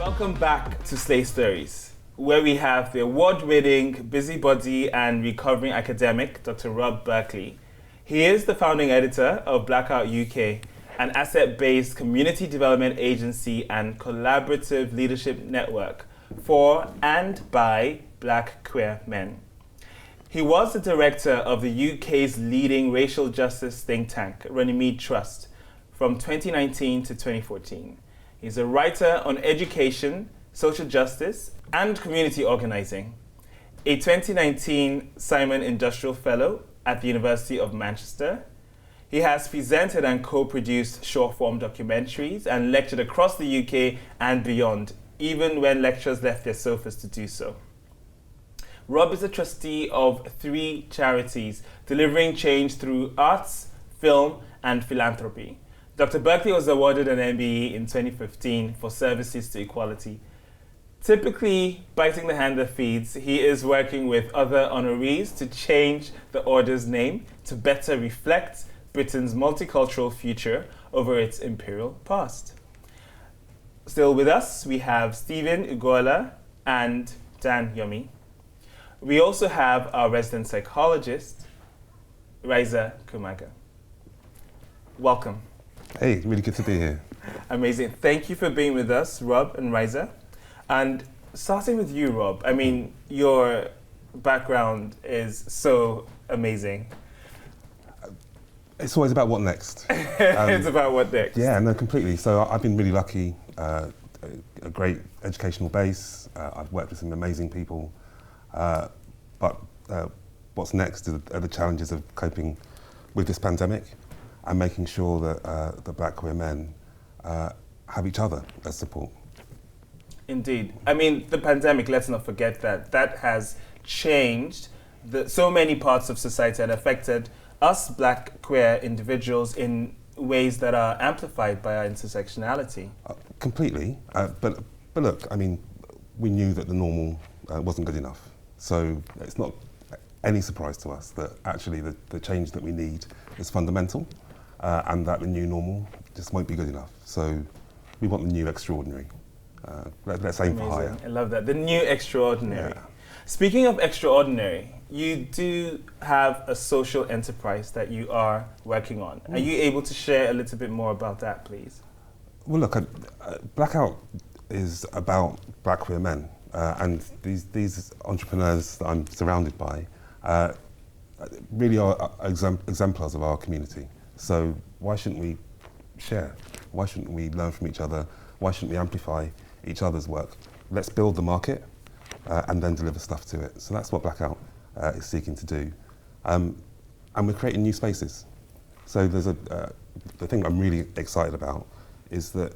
Welcome back to Slay Stories, where we have the award-winning, busybody and recovering academic, Dr. Rob Berkeley. He is the founding editor of Blackout UK, an asset-based community development agency and collaborative leadership network for and by Black queer men. He was the director of the UK's leading racial justice think tank, Runnymede Trust, from 2019 to 2014. He's a writer on education, social justice, and community organizing. A 2019 Simon Industrial Fellow at the University of Manchester. He has presented and co-produced short-form documentaries and lectured across the UK and beyond, even when lecturers left their sofas to do so. Rob is a trustee of 3 charities delivering change through arts, film, and philanthropy. Dr. Berkeley was awarded an MBE in 2015 for services to equality. Typically biting the hand that feeds, he is working with other honorees to change the order's name to better reflect Britain's multicultural future over its imperial past. Still with us, we have Stephen Ugola and Dan Yomi. We also have our resident psychologist, Riza Kumaga. Welcome. Hey, really good to be here. Amazing. Thank you for being with us, Rob and Riza. And starting with you, Rob, I mean, your background is so amazing. It's always about what next. It's about what next. Yeah, no, completely. So I've been really lucky, a great educational base. I've worked with some amazing people. But what's next are the challenges of coping with this pandemic and making sure that the Black queer men have each other as support. Indeed. I mean, the pandemic, let's not forget that has changed so many parts of society and affected us Black queer individuals in ways that are amplified by our intersectionality. Completely. But look, I mean, we knew that the normal wasn't good enough. So it's not any surprise to us that actually the change that we need is fundamental and that the new normal just won't be good enough. So we want the new extraordinary. Let's aim for higher. I love that. The new extraordinary. Yeah. Speaking of extraordinary, you do have a social enterprise that you are working on. Are you able to share a little bit more about that, please? Well, look, Blackout is about Black queer men. And these entrepreneurs that I'm surrounded by really are exemplars of our community. So why shouldn't we share? Why shouldn't we learn from each other? Why shouldn't we amplify each other's work? Let's build the market and then deliver stuff to it. So that's what Blackout is seeking to do. And we're creating new spaces. So there's the thing I'm really excited about is that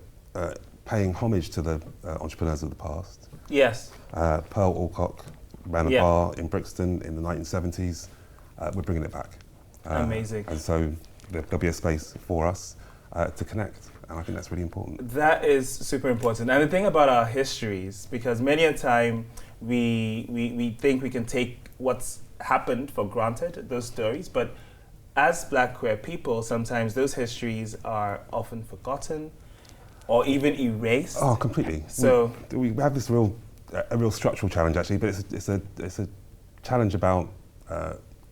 paying homage to the entrepreneurs of the past. Yes. Pearl Alcock ran a bar in Brixton in the 1970s. We're bringing it back. Amazing. And so there'll be a space for us to connect. And I think that's really important. That is super important. And the thing about our histories, because many a time we think we can take what's happened for granted, those stories, but as Black queer people, sometimes those histories are often forgotten or even erased. Oh, completely. So we have this real structural challenge actually, but it's a challenge about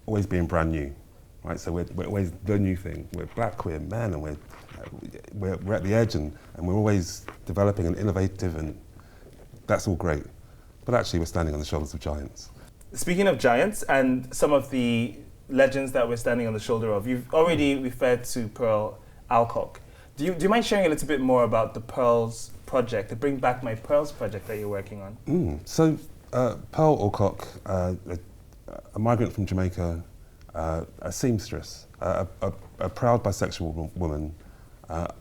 always being brand new, right? So we're always the new thing. We're Black queer men, and we're at the edge, and we're always developing and innovative, and that's all great. But actually, we're standing on the shoulders of giants. Speaking of giants and some of the legends that we're standing on the shoulder of, you've already referred to Pearl Alcock. Do you mind sharing a little bit more about the Pearls project, the Bring Back My Pearls project that you're working on? So Pearl Alcock, a migrant from Jamaica, a seamstress, a proud bisexual woman,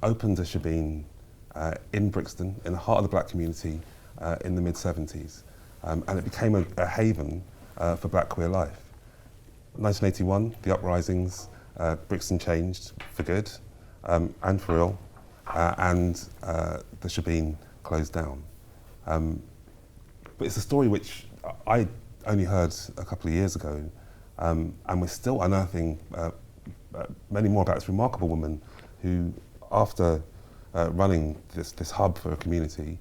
opened a shebeen in Brixton, in the heart of the Black community, in the mid-70s. And it became a haven for Black queer life. 1981, the uprisings, Brixton changed for good and for ill, and the shebeen closed down. But it's a story which I only heard a couple of years ago, and we're still unearthing many more about this remarkable woman who, after running this hub for a community,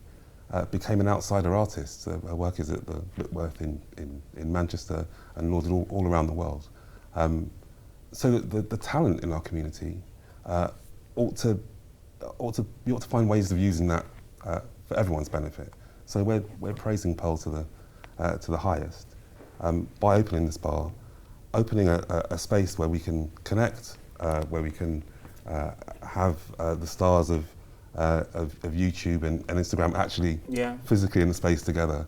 became an outsider artist. Her work is at the Whitworth in Manchester and lauded all around the world. So the talent in our community ought to find ways of using that for everyone's benefit. So we're praising Pearl to the highest by opening this bar, opening a space where we can connect, where we can have the stars of YouTube and Instagram actually physically in the space together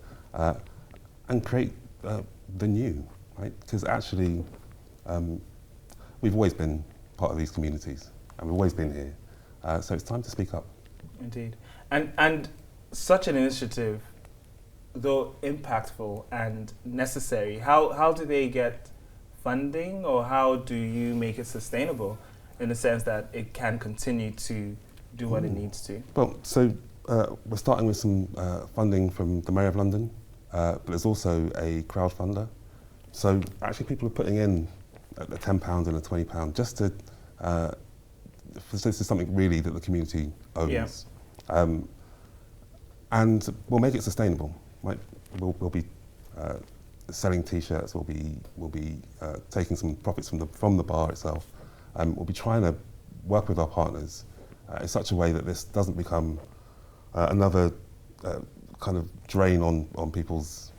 and create the new, right? Because actually we've always been part of these communities and we've always been here. So it's time to speak up. Indeed. And such an initiative, though impactful and necessary, how do they get funding, or how do you make it sustainable in the sense that it can continue to do what it needs to? Well, so we're starting with some funding from the Mayor of London, but there's also a crowdfunder. So actually people are putting in a £10 and a £20 just to, this is something really that the community owns. Yeah. And we'll make it sustainable, right? We'll be selling T-shirts, we'll be taking some profits from the bar itself. We'll be trying to work with our partners in such a way that this doesn't become another kind of drain on people's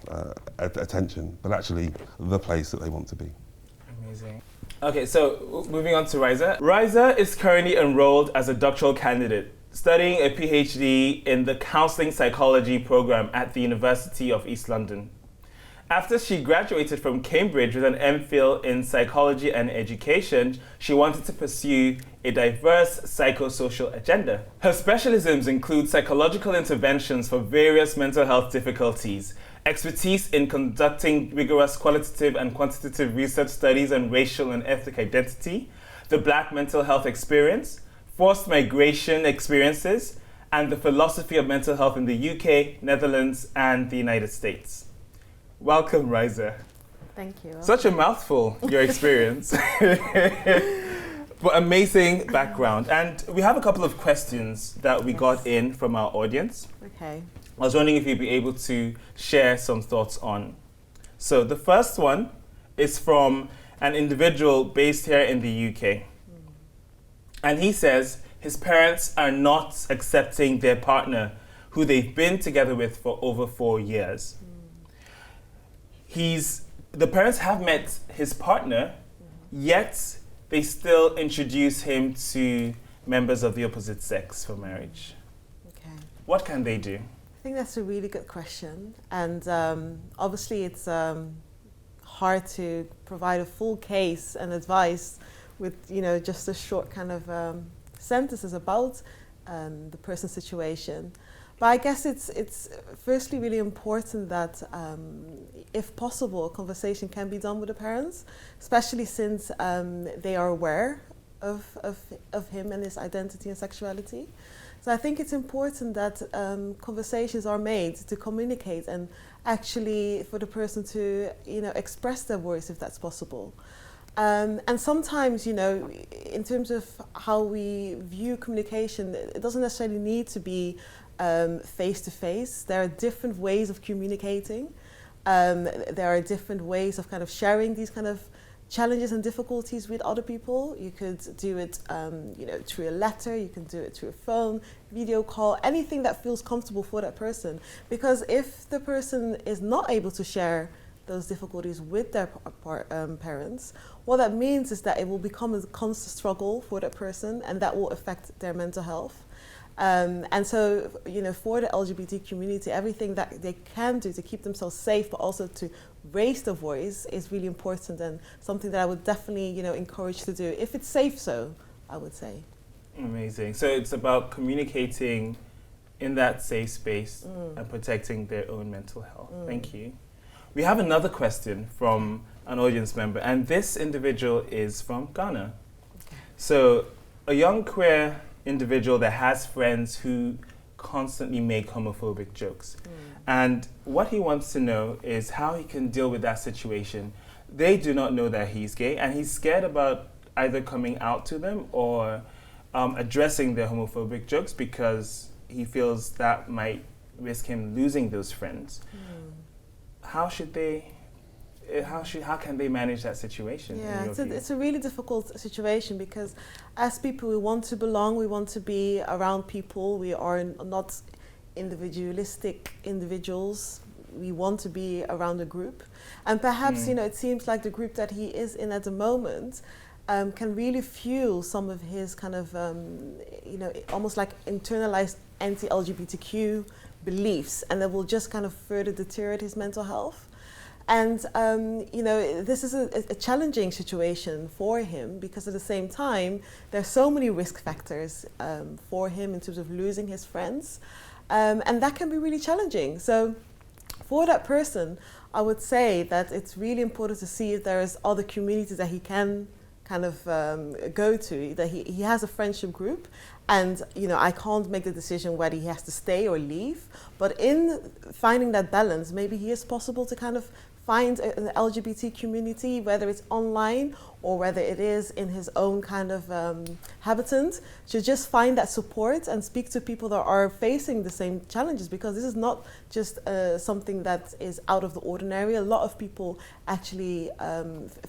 attention, but actually the place that they want to be. Amazing. Okay, so moving on to Riza. Riza is currently enrolled as a doctoral candidate, studying a PhD in the counseling psychology program at the University of East London. After she graduated from Cambridge with an MPhil in psychology and education, she wanted to pursue a diverse psychosocial agenda. Her specialisms include psychological interventions for various mental health difficulties, expertise in conducting rigorous qualitative and quantitative research studies on racial and ethnic identity, the Black mental health experience, forced migration experiences, and the philosophy of mental health in the UK, Netherlands, and the United States. Welcome, Riza. Thank you. Such a mouthful, your experience. But amazing background. And we have a couple of questions that we got in from our audience. Okay. I was wondering if you'd be able to share some thoughts on. So the first one is from an individual based here in the UK. And he says his parents are not accepting their partner, who they've been together with for over 4 years. The parents have met his partner, yet they still introduce him to members of the opposite sex for marriage. Okay. What can they do? I think that's a really good question. And obviously it's hard to provide a full case and advice with, just a short kind of sentences about the person's situation. But I guess it's firstly really important that, if possible, a conversation can be done with the parents, especially since they are aware of him and his identity and sexuality. So I think it's important that conversations are made to communicate and actually for the person to, express their voice if that's possible. And sometimes, in terms of how we view communication, it doesn't necessarily need to be face-to-face. There are different ways of communicating. There are different ways of kind of sharing these kind of challenges and difficulties with other people. You could do it, through a letter. You can do it through a phone, video call, anything that feels comfortable for that person. Because if the person is not able to share those difficulties with their parents, what that means is that it will become a constant struggle for that person, and that will affect their mental health. And so, for the LGBT community, everything that they can do to keep themselves safe, but also to raise their voice is really important, and something that I would definitely, encourage to do, if it's safe so, I would say. Amazing. So it's about communicating in that safe space and protecting their own mental health. Thank you. We have another question from an audience member, and this individual is from Ghana. Okay. So a young queer individual that has friends who constantly make homophobic jokes. And what he wants to know is how he can deal with that situation. They do not know that he's gay, and he's scared about either coming out to them or addressing their homophobic jokes because he feels that might risk him losing those friends. How should they? How can they manage that situation? Yeah, it's a really difficult situation because as people, we want to belong, we want to be around people. We are not individualistic individuals. We want to be around a group. And perhaps, it seems like the group that he is in at the moment can really fuel some of his kind of, almost like internalized anti-LGBTQ beliefs, and that will just kind of further deteriorate his mental health. And, this is a challenging situation for him because at the same time, there are so many risk factors for him in terms of losing his friends. And that can be really challenging. So for that person, I would say that it's really important to see if there is other communities that he can kind of go to, that he has a friendship group. And, I can't make the decision whether he has to stay or leave. But in finding that balance, maybe he is possible to kind of find an LGBT community, whether it's online or whether it is in his own kind of habitant, to just find that support and speak to people that are facing the same challenges, because this is not just something that is out of the ordinary. A lot of people actually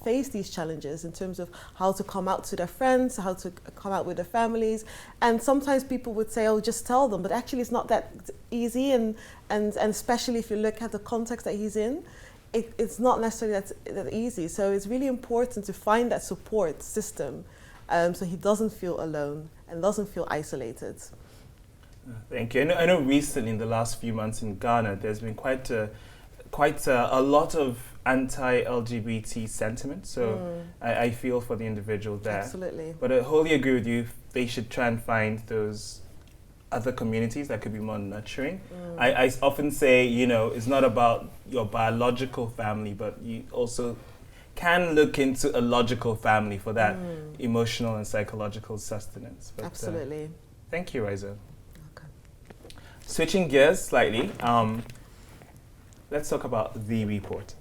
face these challenges in terms of how to come out to their friends, how to come out with their families. And sometimes people would say, oh, just tell them, but actually it's not that easy, and especially if you look at the context that he's in, it's not necessarily that easy. So it's really important to find that support system so he doesn't feel alone and doesn't feel isolated. Thank you. I know recently in the last few months in Ghana, there's been quite a lot of anti-LGBT sentiment. So I feel for the individual there. Absolutely. But I wholly agree with you. They should try and find those other communities that could be more nurturing. I often say, it's not about your biological family, but you also can look into a logical family for that emotional and psychological sustenance. But, absolutely. Thank you, Riza. Okay. Switching gears slightly, let's talk about the report.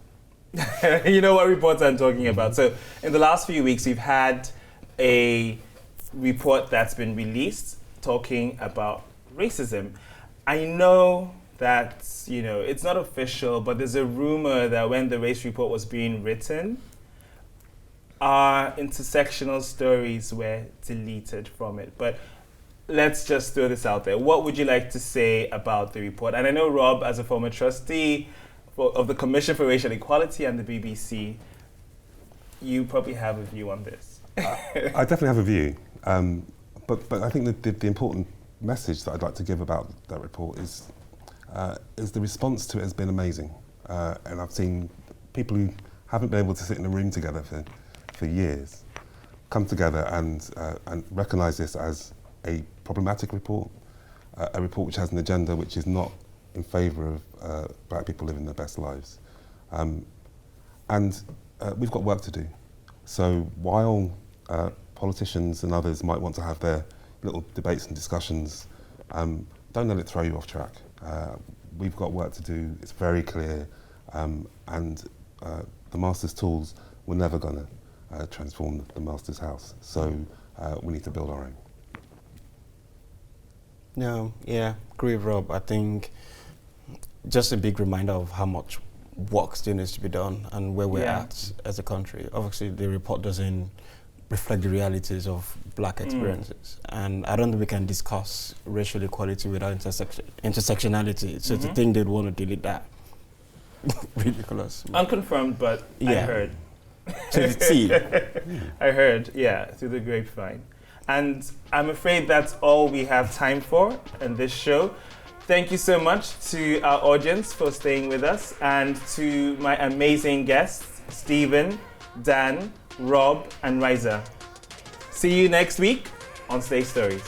You know what report I'm talking about. So in the last few weeks, we've had a report that's been released talking about racism. I know that, it's not official, but there's a rumor that when the race report was being written, our intersectional stories were deleted from it. But let's just throw this out there. What would you like to say about the report? And I know Rob, as a former trustee of the Commission for Racial Equality and the BBC, you probably have a view on this. I definitely have a view. But I think the important message that I'd like to give about that report is the response to it has been amazing. And I've seen people who haven't been able to sit in a room together for years come together and recognise this as a problematic report, a report which has an agenda which is not in favour of black people living their best lives. And we've got work to do. So while politicians and others might want to have their little debates and discussions, don't let it throw you off track. We've got work to do, it's very clear, and the master's tools were never going to transform the master's house. So we need to build our own. No, yeah, agree with Rob. I think just a big reminder of how much work still needs to be done and where we're at as a country. Obviously, the report doesn't reflect the realities of black experiences. And I don't think we can discuss racial equality without intersectionality. So to think they'd want to delete that, ridiculous. Unconfirmed, but I heard. To the T. I heard, through the grapevine. And I'm afraid that's all we have time for in this show. Thank you so much to our audience for staying with us, and to my amazing guests, Stephen, Dan, Rob, and Riza. See you next week on Stay Stories.